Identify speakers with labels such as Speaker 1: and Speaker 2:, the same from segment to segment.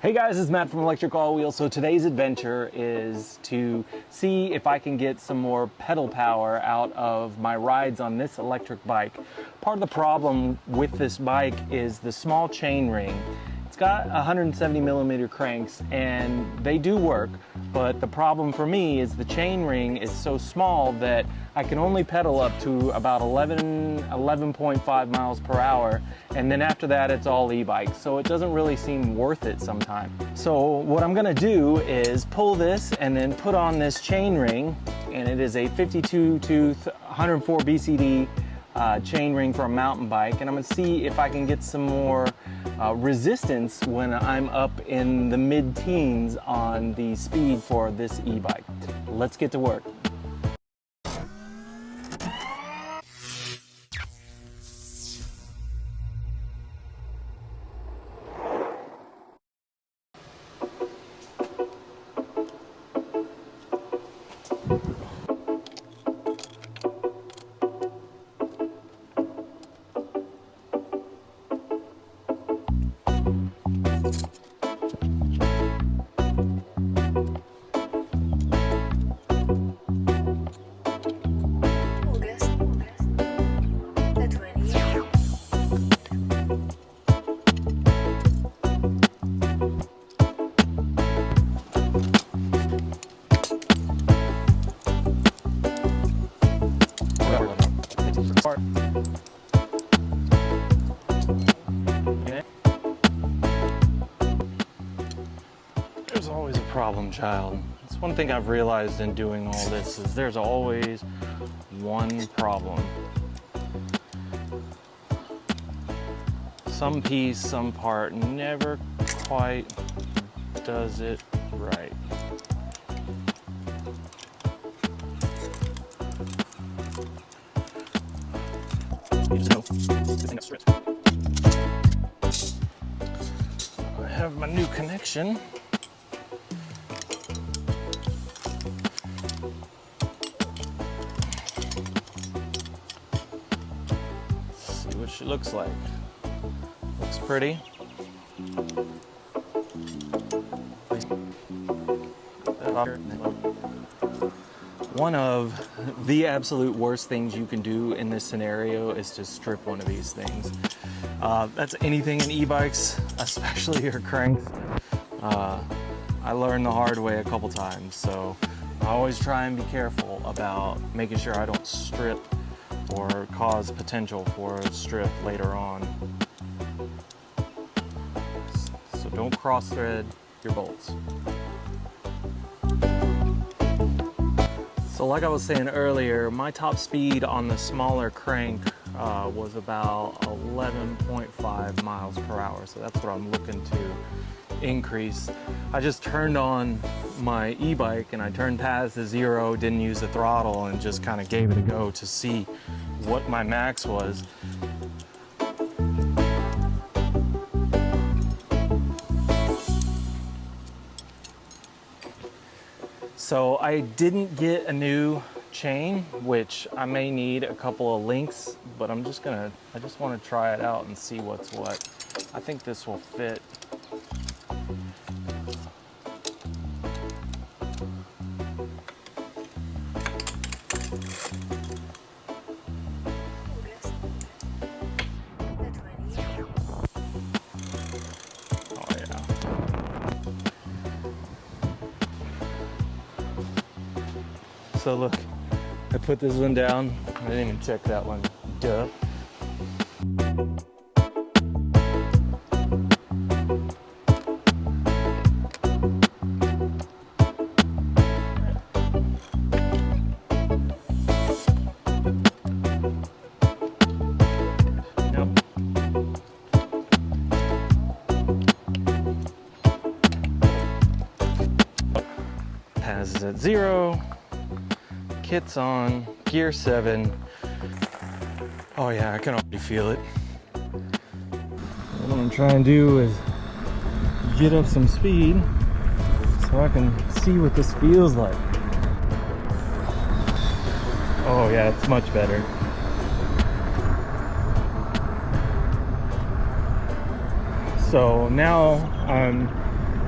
Speaker 1: Hey guys, it's Matt from Electric All Wheels. So today's adventure is to see if I can get some more pedal power out of my rides on this electric bike. Part of the problem with this bike is the small chainring. It's got 170 millimeter cranks and they do work, but the problem for me is the chainring is so small that I can only pedal up to about 11.5 miles per hour, and then after that it's all e-bike, so it doesn't really seem worth it sometimes. So what I'm gonna do is pull this and then put on this chainring, and it is a 52 tooth 104 BCD chainring for a mountain bike, and I'm gonna see if I can get some more resistance when I'm up in the mid-teens on the speed for this e-bike. Let's get to work. There's always a problem, child. It's one thing I've realized in doing all this is there's always one problem. Some piece, some part never quite does it right. You just know the thing that's stripped. I have my new connection. Let's see what she looks like. Looks pretty. One of the absolute worst things you can do in this scenario is to strip one of these things. That's anything in e-bikes, especially your cranks. I learned the hard way a couple times, so I always try and be careful about making sure I don't strip or cause potential for a strip later on. So don't cross thread your bolts. So like I was saying earlier, my top speed on the smaller crank was about 11.5 miles per hour. So that's what I'm looking to increase. I just turned on my e-bike and I turned past the 0, didn't use the throttle, and just kind of gave it a go to see what my max was. So I didn't get a new chain, which I may need a couple of links, but I just want to try it out and see what's what. I think this will fit. So look, I put this one down. I didn't even check that one. Duh. Pads is at 0. Kit's on, gear 7. Oh yeah, I can already feel it. What I'm trying to do is get up some speed so I can see what this feels like. Oh yeah, it's much better. So now I'm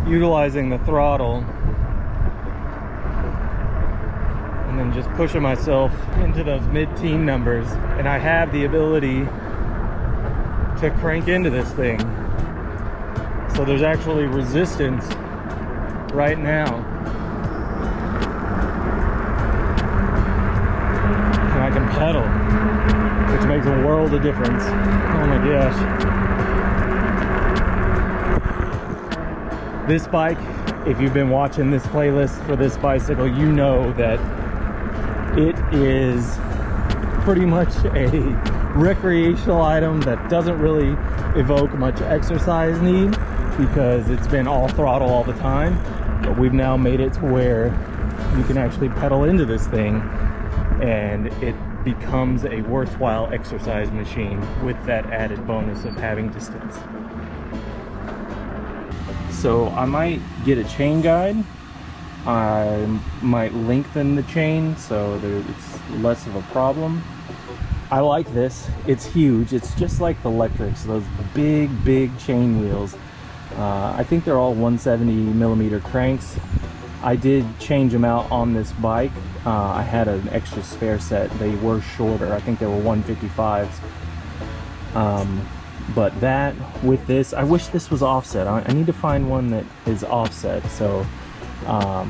Speaker 1: utilizing the throttle and then just pushing myself into those mid-teen numbers, and I have the ability to crank into this thing. So there's actually resistance right now. And I can pedal, which makes a world of difference. Oh my gosh. This bike, if you've been watching this playlist for this bicycle, you know that it is pretty much a recreational item that doesn't really evoke much exercise need because it's been all throttle all the time. But we've now made it to where you can actually pedal into this thing and it becomes a worthwhile exercise machine with that added bonus of having distance. So I might get a chain guide. I might lengthen the chain so that it's less of a problem. I like this. It's huge. It's just like the electrics, those big chain wheels. I think they're all 170mm cranks. I did change them out on this bike. I had an extra spare set. They were shorter. I think they were 155s. But that with this, I wish this was offset. I need to find one that is offset. So a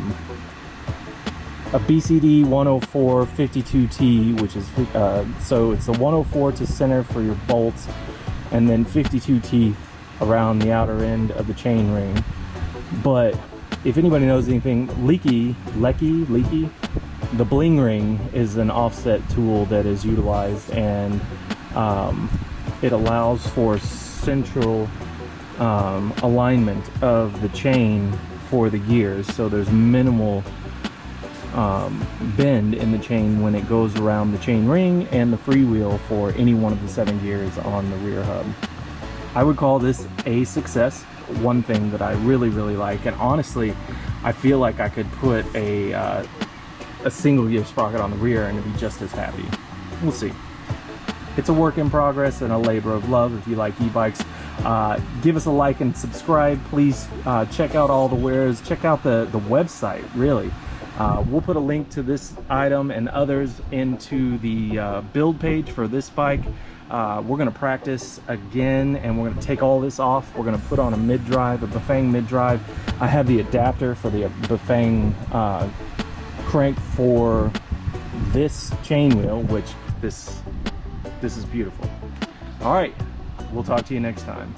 Speaker 1: BCD 104 52T, which is so it's the 104 to center for your bolts, and then 52 teeth around the outer end of the chain ring. But if anybody knows anything, leaky, the bling ring is an offset tool that is utilized, and it allows for central alignment of the chain for the gears, so there's minimal bend in the chain when it goes around the chain ring and the freewheel for any one of the 7 gears on the rear hub. I would call this a success. One thing that I really like, and honestly I feel like I could put a single gear sprocket on the rear and it'd be just as happy. We'll see. It's a work in progress and a labor of love. If you like e-bikes, give us a like and subscribe. Please check out all the wares. Check out the website, really. We'll put a link to this item and others into the build page for this bike. We're going to practice again, and we're going to take all this off. We're going to put on a mid-drive, a Bafang mid-drive. I have the adapter for the Bafang crank for this chain wheel, which this is beautiful. All right, we'll talk to you next time.